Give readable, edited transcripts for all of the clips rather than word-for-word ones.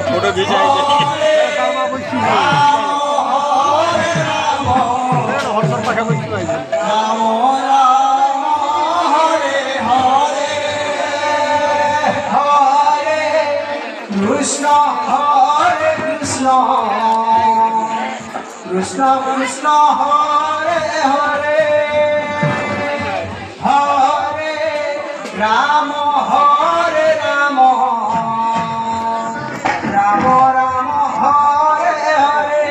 Photo खींचा Krishna Hare Krishna Krishna Krishna Hare Hare Hare Rama Hare Rama Rama Rama Hare Hare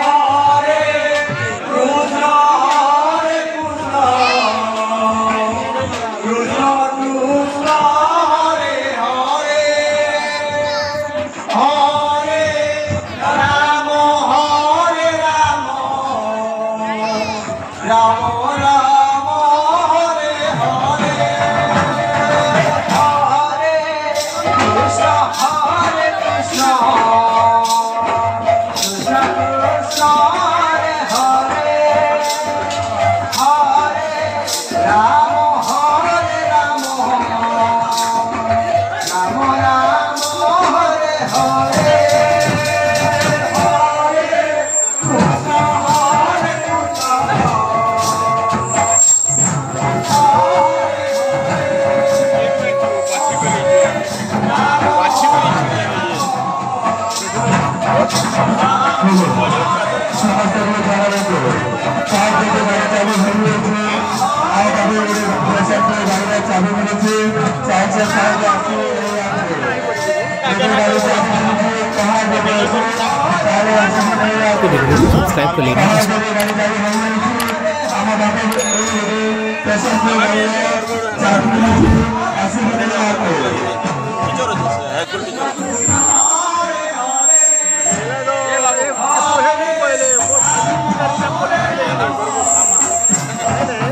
Hare Krishna Hare Krishna Krishna Krishna Hare Hare Hare Rama Hare Rama Rama Rama Hare Hare Hare Krishna Hare Krishna Krishna Krishna Hare Hare Hare Rama Hare Rama Rama Rama Hare Hare Hare Krishna Hare subscribe कर लेना। है